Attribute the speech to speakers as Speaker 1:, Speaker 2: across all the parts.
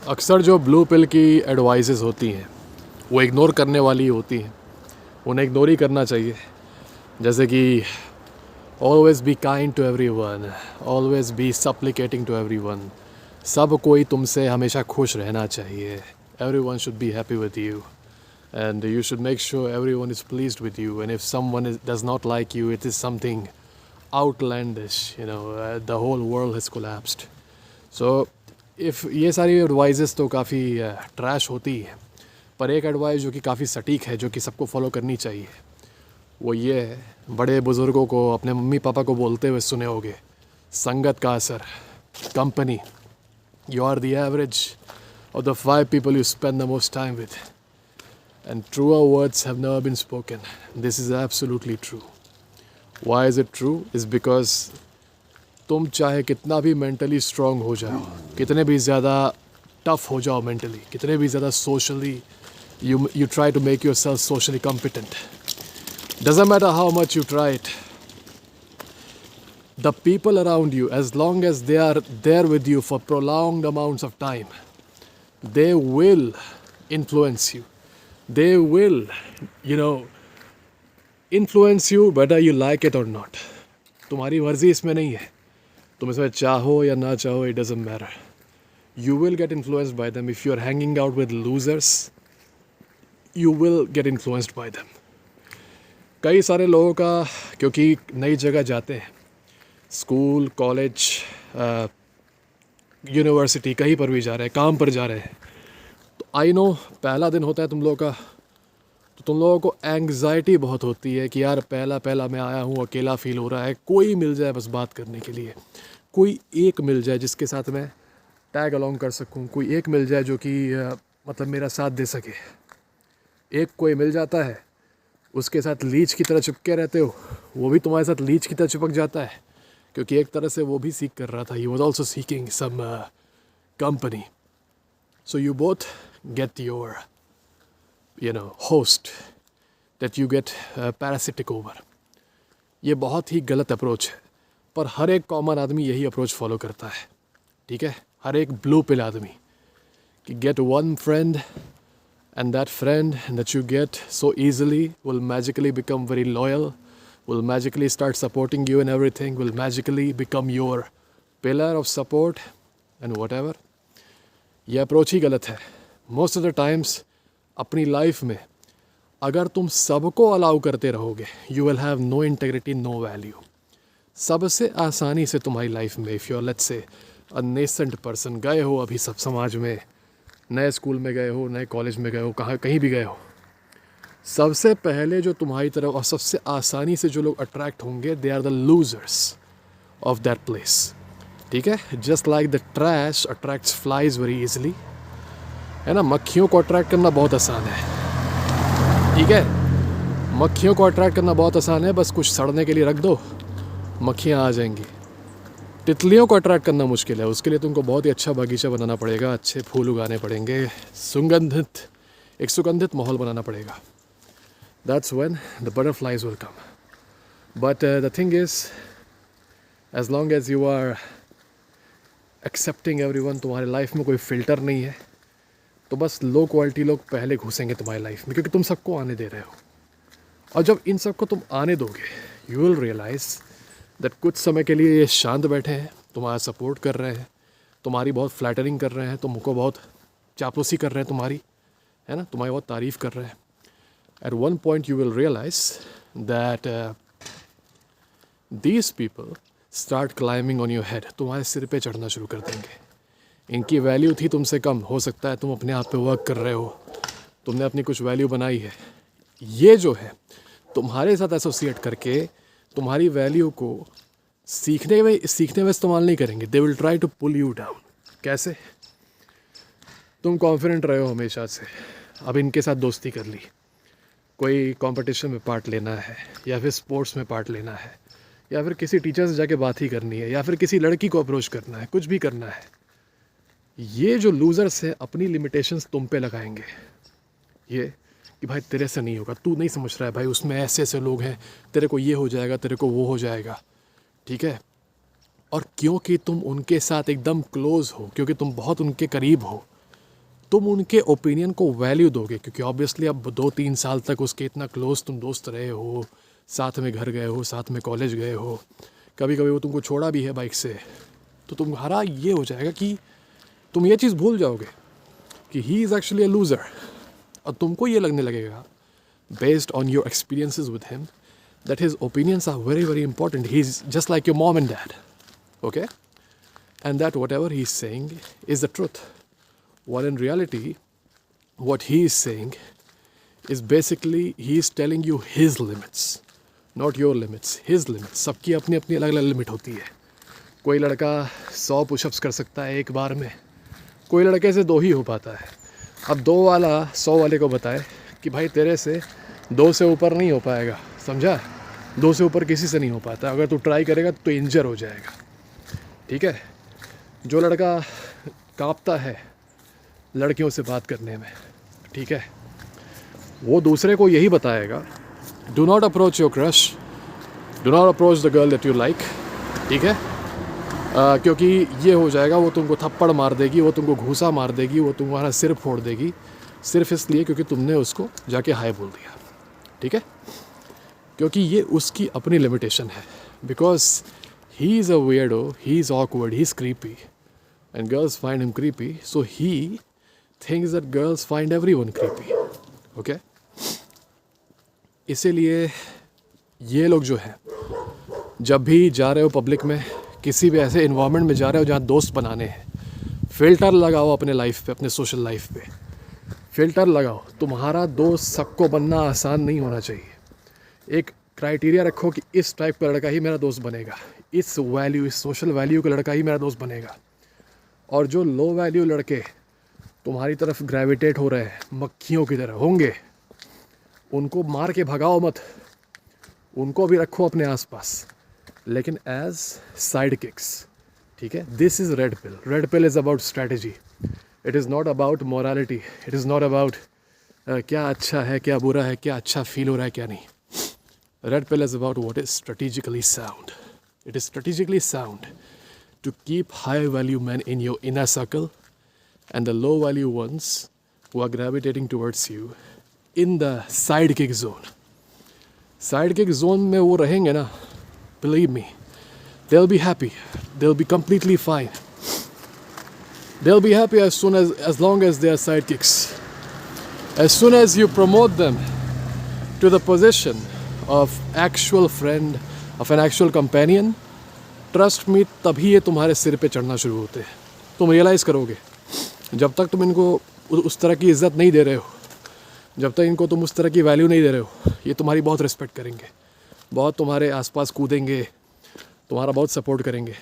Speaker 1: अक्सर जो blue pill की एडवाइसेस होती हैं वो इग्नोर करने वाली होती हैं, उन्हें इग्नोर ही करना चाहिए। जैसे कि always be kind to everyone, always be supplicating to everyone. सब कोई तुमसे हमेशा खुश रहना चाहिए। Everyone should be happy with you and you should make sure everyone is pleased with you, and if someone does not like you, it is something outlandish, the whole world has collapsed. So if ये सारी advises तो काफ़ी trash होती है, पर एक advice जो कि काफ़ी सटीक है, जो कि सबको फॉलो करनी चाहिए, वो ये है। बड़े बुज़ुर्गों को अपने मम्मी पापा को बोलते हुए सुने होगे, संगत का असर, company, you are the average of the 5 people you spend the most time with. And truer words have never been spoken. This is absolutely true. Why is it true? Is because तुम चाहे कितना भी mentally strong हो जाओ, कितने भी ज़्यादा tough हो जाओ मेंटली, कितने भी ज़्यादा socially you try to make yourself socially competent. Doesn't matter how much you try it. The people around you, as long as they are there with you for prolonged amounts of time, they will influence you. They will, influence you whether you like it or not. तुम्हारी मर्जी इसमें नहीं है, तुम इसमें चाहो या ना चाहो, it doesn't matter. You will get influenced by them. If you are hanging out with losers, you will get influenced by them. कई सारे लोगों का, क्योंकि नई जगह जाते हैं, स्कूल, कॉलेज, यूनिवर्सिटी, कहीं पर भी जा रहे हैं, काम पर जा रहे हैं, तो आई नो पहला दिन होता है तुम लोगों का, तो तुम लोगों को एंग्जाइटी बहुत होती है कि यार पहला मैं आया हूँ, अकेला फ़ील हो रहा है, कोई मिल जाए बस बात करने के लिए, कोई एक मिल जाए जिसके साथ मैं टैग अलोंग कर सकूँ, कोई एक मिल जाए जो कि मतलब मेरा साथ दे सके। एक कोई मिल जाता है, उसके साथ लीच की तरह चिपके रहते हो, वो भी तुम्हारे साथ लीच की तरह चिपक जाता है, क्योंकि एक तरह से वो भी सीख कर रहा था, he was also seeking some company. So you both get your, host that you get parasitic over. ये बहुत ही गलत अप्रोच है, पर हर एक कॉमन आदमी यही अप्रोच फॉलो करता है, ठीक है? हर एक ब्लू पिल आदमी कि get one friend, and that friend that you get so easily will magically become very loyal, will magically start supporting you in everything, will magically become your pillar of support and whatever. ये approach ही गलत है. Most of the times अपनी life में अगर तुम सबको allow करते रहोगे, you will have no integrity, no value. सबसे आसानी से तुम्हारी लाइफ में, if you are let's say a nascent person, गए हो अभी सब समाज में, नए स्कूल में गए हो, नए कॉलेज में गए हो, कहीं भी गए हो, सबसे पहले जो तुम्हारी तरफ और सबसे आसानी से जो लोग अट्रैक्ट होंगे, they are the losers of that place. ठीक है? Just like the trash attracts flies very easily, है ना? मक्खियों को अट्रैक्ट करना बहुत आसान है, ठीक है? मक्खियों को अट्रैक्ट करना बहुत आसान है, बस कुछ सड़ने के लिए रख दो, मक्खियाँ आ जाएंगी. तितलियों को अट्रैक्ट करना मुश्किल है, उसके लिए तुमको बहुत ही अच्छा बगीचा बनाना पड़ेगा, अच्छे फूल उगाने पड़ेंगे, एक सुगंधित माहौल बनाना पड़ेगा. That's when the butterflies will come. But the thing is, as long as you are accepting everyone, तुम्हारे लाइफ में कोई फ़िल्टर नहीं है, तो बस लो क्वालिटी लोग पहले घुसेंगे तुम्हारी लाइफ में, क्योंकि तुम सबको आने दे रहे हो. और जब इन सबको तुम आने दोगे, यू विल रियलाइज़ दैट कुछ समय के लिए ये शांत बैठे हैं, तुम्हारा सपोर्ट कर रहे हैं, तुम्हारी बहुत फ्लैटरिंग कर रहे हैं, तुमको बहुत चापलूसी कर रहे हैं तुम्हारी, है ना? तुम्हारी बहुत तारीफ़ कर रहे हैं. At one point you will realise that these people start climbing on your head, तुम्हारे सिर पे चढ़ना शुरू कर देंगे. इनकी वैल्यू थी तुमसे कम, हो सकता है तुम अपने आप पे वर्क कर रहे हो, तुमने अपनी कुछ वैल्यू बनाई है. ये जो है तुम्हारे साथ एसोसिएट करके तुम्हारी वैल्यू को सीखने में इस्तेमाल नहीं करेंगे. They will try to pull you down. कैसे? तुम कॉन्फिडेंट रहे हो हमेशा से, अब इनके साथ दोस्ती कर ली, कोई कंपटीशन में पार्ट लेना है, या फिर स्पोर्ट्स में पार्ट लेना है, या फिर किसी टीचर से जाके बात ही करनी है, या फिर किसी लड़की को अप्रोच करना है, कुछ भी करना है. ये जो लूज़र्स है अपनी लिमिटेशंस तुम पे लगाएंगे, ये कि भाई तेरे से नहीं होगा, तू नहीं समझ रहा है भाई, उसमें ऐसे ऐसे लोग हैं, तेरे को ये हो जाएगा, तेरे को वो हो जाएगा, ठीक है? और क्योंकि तुम उनके साथ एकदम क्लोज़ हो, क्योंकि तुम बहुत उनके करीब हो, तुम उनके ओपिनियन को वैल्यू दोगे, क्योंकि ऑब्वियसली अब 2-3 साल तक उसके इतना क्लोज तुम दोस्त रहे हो, साथ में घर गए हो, साथ में कॉलेज गए हो, कभी कभी वो तुमको छोड़ा भी है बाइक से, तो तुम्हारा ये हो जाएगा कि तुम ये चीज़ भूल जाओगे कि he is actually a loser, और तुमको ये लगने लगेगा based on your experiences with him that his opinions are very very important. He's just like your mom and dad, okay? And that whatever he's saying is the truth, while in reality what he is saying is basically he is telling you his limits, not your limits, his limits. सबकी अपनी अपनी अलग अलग limit होती है. कोई लड़का 100 pushups कर सकता है एक बार में, कोई लड़के से 2 ही हो पाता है. अब 2 वाला 100 वाले को बताए कि भाई तेरे से 2 से ऊपर नहीं हो पाएगा, समझा? 2 से ऊपर किसी से नहीं हो पाता. अगर तू ट्राई करेगा तो इंजर हो जाएगा, ठीक है? जो लड़का कांपता है लड़कियों से बात करने में, ठीक है, वो दूसरे को यही बताएगा, do not approach your crush, do not approach the girl that you like, ठीक है? क्योंकि ये हो जाएगा, वो तुमको थप्पड़ मार देगी, वो तुमको घूसा मार देगी, वो तुम्हारा सिर फोड़ देगी, सिर्फ इसलिए क्योंकि तुमने उसको जाके हाय बोल दिया, ठीक है? क्योंकि ये उसकी अपनी लिमिटेशन है. Because he is a weirdo, he is awkward, he is creepy and girls find him creepy, so he thinks that girls find everyone creepy, okay? इसीलिए ये लोग जो हैं, जब भी जा रहे हो पब्लिक में, किसी भी ऐसे इन्वायरमेंट में जा रहे हो जहाँ दोस्त बनाने हैं, फ़िल्टर लगाओ अपने लाइफ पे, अपने सोशल लाइफ पे फ़िल्टर लगाओ. तुम्हारा दोस्त सबको बनना आसान नहीं होना चाहिए. एक क्राइटेरिया रखो कि इस टाइप का लड़का ही मेरा दोस्त बनेगा, इस वैल्यू, इस सोशल वैल्यू का लड़का ही मेरा दोस्त बनेगा. और जो लो वैल्यू लड़के तुम्हारी तरफ ग्रेविटेट हो रहे हैं मक्खियों की तरह होंगे, उनको मार के भगाओ मत, उनको भी रखो अपने आसपास, लेकिन एज साइड किक्स, ठीक है? This is red pill. Red pill is about strategy. It is not about morality. It is not about क्या अच्छा है, क्या बुरा है, क्या अच्छा फील हो रहा है, क्या नहीं. Red pill is about what is strategically sound. It is strategically sound to keep high value men in your inner circle and the low value ones who are gravitating towards you in the sidekick zone. Sidekick zone में वो रहेंगे ना, believe me, they'll be happy. They'll be completely fine. They'll be happy as long as they are sidekicks. As soon as you promote them to the position of actual friend, of an actual companion, trust me, तभी ये तुम्हारे सिर पे चढ़ना शुरू होते हैं. तुम रियलाइज़ करोगे, जब तक तुम इनको उस तरह की इज़्ज़त नहीं दे रहे हो, जब तक इनको तुम उस तरह की वैल्यू नहीं दे रहे हो, ये तुम्हारी बहुत रिस्पेक्ट करेंगे, बहुत तुम्हारे आसपास कूदेंगे, तुम्हारा बहुत सपोर्ट करेंगे.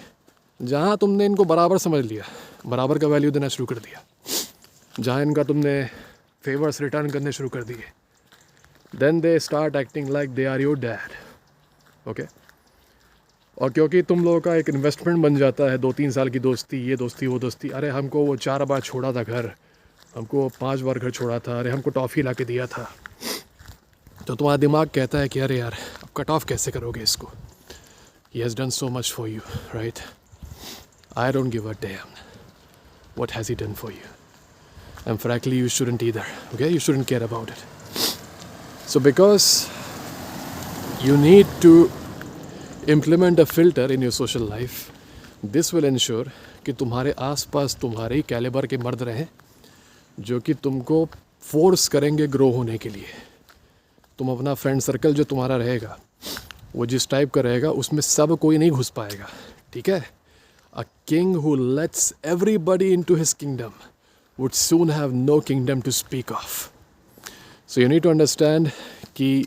Speaker 1: जहाँ तुमने इनको बराबर समझ लिया, बराबर का वैल्यू देना शुरू कर दिया, जहाँ इनका तुमने फेवर्स रिटर्न करने शुरू कर दिए, then they start acting like they are your dad, okay? और क्योंकि तुम लोगों का एक इन्वेस्टमेंट बन जाता है 2-3 साल की दोस्ती, ये दोस्ती वो दोस्ती, अरे हमको वो 4 बार छोड़ा था घर, हमको 5 बार घर छोड़ा था, अरे हमको टॉफ़ी ला के दिया था, तो तुम्हारा दिमाग कहता है कि अरे यार अब कट ऑफ कैसे करोगे इसको. He has done so much for you, right? I don't give a damn what has he done for you, and frankly you shouldn't either, okay? You shouldn't care about it. So because you need to implement a filter in your social life, this will ensure कि तुम्हारे आसपास तुम्हारे ही calibre के मर्द रहें जो कि तुमको फोर्स करेंगे ग्रो होने के लिए. तुम अपना फ्रेंड सर्कल जो तुम्हारा रहेगा वो जिस टाइप का रहेगा उसमें सब कोई नहीं घुस पाएगा, ठीक है? A king who lets everybody into his kingdom would soon have no kingdom to speak of. So you need to understand कि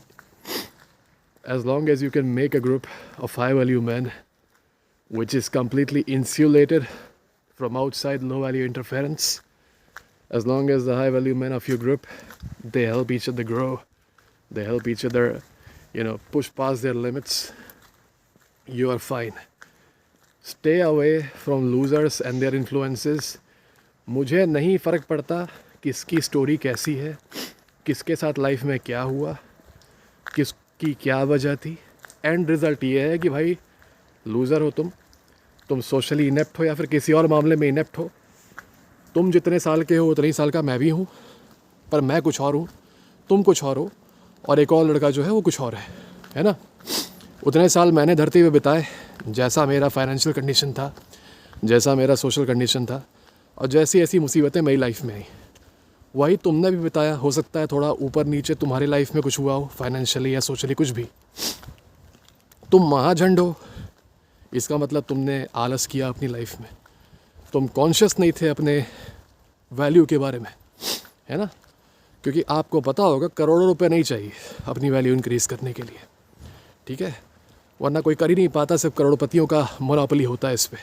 Speaker 1: as long as you can make a group of high value men which is completely insulated from outside low value interference, as long as the high value men of your group, they help each other grow, they help each other, push past their limits, you are fine. Stay away from losers and their influences. मुझे नहीं फ़र्क पड़ता किसकी story कैसी है, किसके साथ life में क्या हुआ, किसकी क्या वजह थी. एंड रिज़ल्ट ये है कि भाई लूज़र हो तुम सोशली इनेप्ट हो या फिर किसी और मामले में इनेप्ट हो, तुम जितने साल के हो उतने ही साल का मैं भी हूँ, पर मैं कुछ और हूँ, तुम कुछ और हो, और एक और लड़का जो है वो कुछ और है ना। उतने साल मैंने धरती पे बिताए, जैसा मेरा फाइनेंशियल कंडीशन था, जैसा मेरा सोशल कंडीशन था, और जैसी ऐसी मुसीबतें मेरी लाइफ में आई, वही तुमने भी बिताया। हो सकता है थोड़ा ऊपर नीचे तुम्हारी लाइफ में कुछ हुआ हो, फाइनेंशियली या सोशली, कुछ भी। तुम महाझंड हो, इसका मतलब तुमने आलस किया अपनी लाइफ में, तुम कॉन्शियस नहीं थे अपने वैल्यू के बारे में, है ना। क्योंकि आपको पता होगा करोड़ों रुपए नहीं चाहिए अपनी वैल्यू इंक्रीज़ करने के लिए, ठीक है, वरना कोई कर ही नहीं पाता, सिर्फ करोड़पतियों का मोनोपोली होता है इस पे।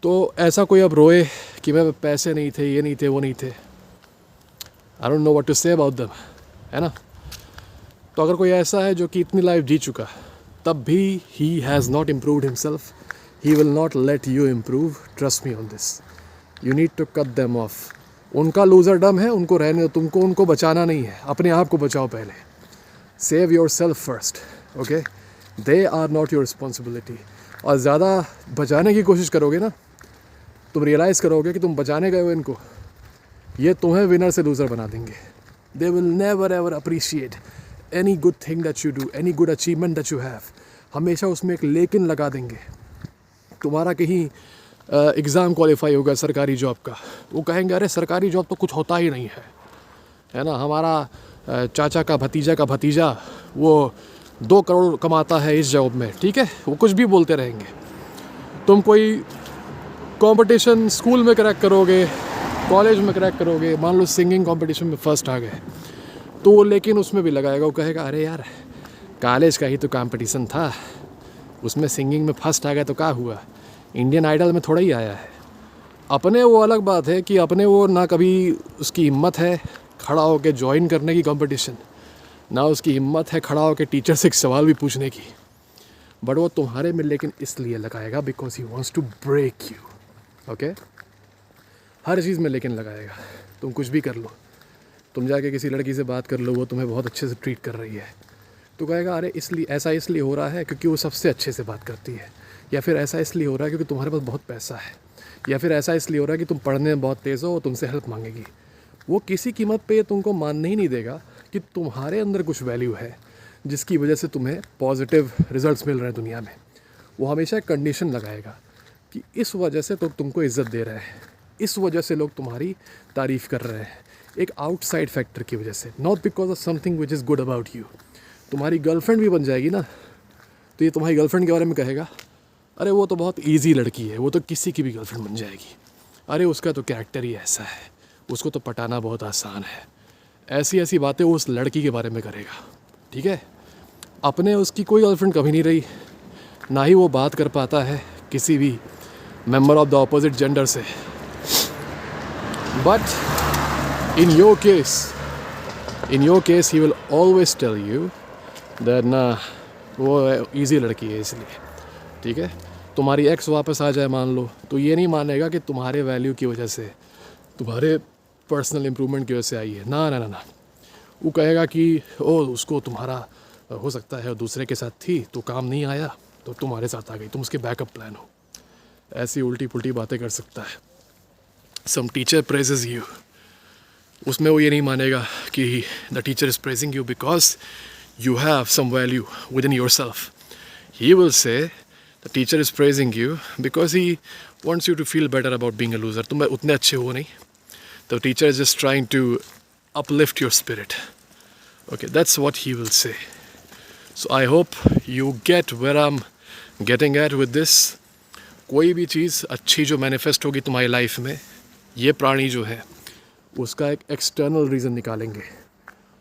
Speaker 1: तो ऐसा कोई अब रोए कि मैं पैसे नहीं थे, ये नहीं थे, वो नहीं थे, I don't know what to say about them, है ना। तो अगर कोई ऐसा है जो कि इतनी लाइफ जी चुका, तब भी he has not improved himself, he will not let you improve, trust me on this. You need to cut them off. उनका लूजरडम है, उनको रहने दो, तुमको उनको बचाना नहीं है, अपने आप को बचाओ पहले। Save yourself first, okay, they are not your responsibility. और ज़्यादा बचाने की कोशिश करोगे ना, तुम रियलाइज़ करोगे कि तुम बचाने गए हो इनको, ये तुम्हें विनर से लूज़र बना देंगे। They will never ever appreciate any good thing that you do, any good achievement that you have. हमेशा उसमें एक लेकिन लगा देंगे। तुम्हारा कहीं एग्ज़ाम क्वालिफाई होगा सरकारी जॉब का, वो कहेंगे अरे सरकारी जॉब तो कुछ होता ही नहीं है ना। हमारा चाचा का भतीजा वो 2 करोड़ कमाता है इस जॉब में, ठीक है, वो कुछ भी बोलते रहेंगे। तुम कोई कंपटीशन स्कूल में क्रैक करोगे, कॉलेज में क्रैक करोगे, मान लो सिंगिंग कंपटीशन में फर्स्ट आ गए, तो वो लेकिन उसमें भी लगाएगा, वो कहेगा अरे यार कॉलेज का ही तो कंपटीशन था, उसमें सिंगिंग में फर्स्ट आ गया तो क्या हुआ, इंडियन आइडल में थोड़ा ही आया है। अपने वो अलग बात है कि अपने वो ना कभी उसकी हिम्मत है खड़ा होकर ज्वाइन करने की कंपटीशन, ना उसकी हिम्मत है खड़ा होकर टीचर से एक सवाल भी पूछने की, बट वो तुम्हारे में लेकिन इसलिए लगाएगा because he wants to break you, okay. हर चीज़ में लेकिन लगाएगा। तुम कुछ भी कर लो, तुम जाके किसी लड़की से बात कर लो, वो तुम्हें बहुत अच्छे से ट्रीट कर रही है, तो कहेगा अरे इसलिए ऐसा इसलिए हो रहा है क्योंकि वो सबसे अच्छे से बात करती है, या फिर ऐसा इसलिए हो रहा है क्योंकि तुम्हारे पास बहुत पैसा है, या फिर ऐसा इसलिए हो रहा है कि तुम पढ़ने में बहुत तेज़ हो, वो तुमसे हेल्प मांगेगी। वो किसी कीमत पे तुमको मानने ही नहीं देगा कि तुम्हारे अंदर कुछ वैल्यू है जिसकी वजह से तुम्हें पॉजिटिव रिजल्ट्स मिल रहे हैं दुनिया में। वो हमेशा कंडीशन लगाएगा कि इस वजह से तो तुमको इज़्ज़त दे रहे हैं, इस वजह से लोग तुम्हारी तारीफ़ कर रहे हैं, एक आउटसाइड फैक्टर की वजह से, not because of something which is good about you. तुम्हारी गर्लफ्रेंड भी बन जाएगी ना, तो ये तुम्हारी गर्लफ्रेंड के बारे में कहेगा अरे वो तो बहुत ईजी लड़की है, वो तो किसी की भी गर्लफ्रेंड बन जाएगी, अरे उसका तो कैरेक्टर ही ऐसा है, उसको तो पटाना बहुत आसान है। ऐसी ऐसी बातें वो उस लड़की के बारे में करेगा, ठीक है। अपने उसकी कोई गर्लफ्रेंड कभी नहीं रही, ना ही वो बात कर पाता है किसी भी member of the opposite gender से। But in your case he will always tell you that ना वो ईजी लड़की है इसलिए, ठीक है। तुम्हारी एक्स वापस आ जाए मान लो, तो ये नहीं मानेगा कि तुम्हारे वैल्यू की वजह से, तुम्हारे पर्सनल इम्प्रूवमेंट की वजह से आई है, ना ना ना ना। वो कहेगा कि ओ उसको तुम्हारा हो सकता है दूसरे के साथ थी तो काम नहीं आया तो तुम्हारे साथ आ गई, तुम उसके बैकअप प्लान हो। ऐसी उल्टी पुल्टी बातें कर सकता है। सम टीचर प्रेजेस यू, उसमें वो ये नहीं मानेगा कि the teacher is praising you because you have some value within yourself. He will say the teacher is praising you because he wants you to feel better about being a loser. तुम उतने अच्छे हो नहीं, the teacher is just trying to uplift your spirit. Okay, that's what he will say. So I hope you get where I'm getting at with this. कोई भी चीज़ अच्छी जो manifest होगी तुम्हारी लाइफ में, ये प्राणी जो है उसका एक एक्सटर्नल रीज़न निकालेंगे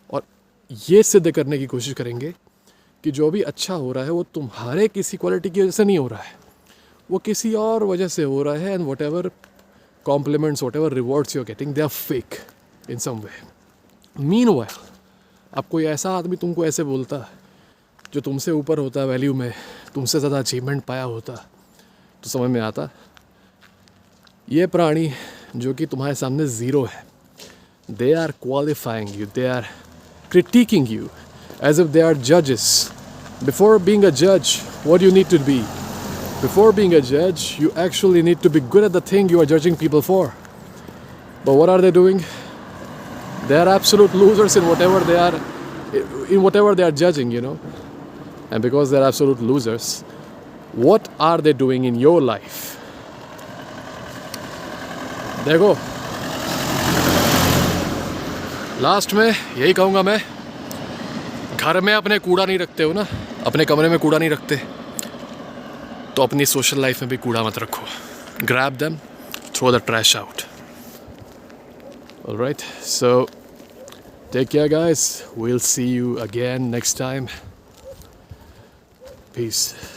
Speaker 1: और ये सिद्ध करने की कोशिश करेंगे कि जो भी अच्छा हो रहा है वो तुम्हारे किसी क्वालिटी की वजह से नहीं हो रहा है, वो किसी और वजह से हो रहा है। And whatever compliments, whatever rewards you are getting, they are fake in some way. Meanwhile अब कोई ऐसा आदमी तुमको ऐसे बोलता जो तुमसे ऊपर होता वैल्यू में, तुमसे ज़्यादा अचीवमेंट पाया होता, तो समझ में आता ये प्राणी जो कि तुम्हारे सामने ज़ीरो है, they are qualifying you, they are critiquing you as if they are judges. Before being a judge, what do you need to be? Before being a judge, you actually need to be good at the thing you are judging people for. But what are they doing? They are absolute losers in whatever they are judging, you know. And because they're absolute losers, what are they doing in your life? देखो, last में यही कहूँगा मैं, घर में अपने कूड़ा नहीं रखते हो ना, अपने कमरे में कूड़ा नहीं रखते, तो अपनी सोशल लाइफ में भी कूड़ा मत रखो. Grab them, throw the trash out. Alright, so take care guys, we'll see you again next time. Peace.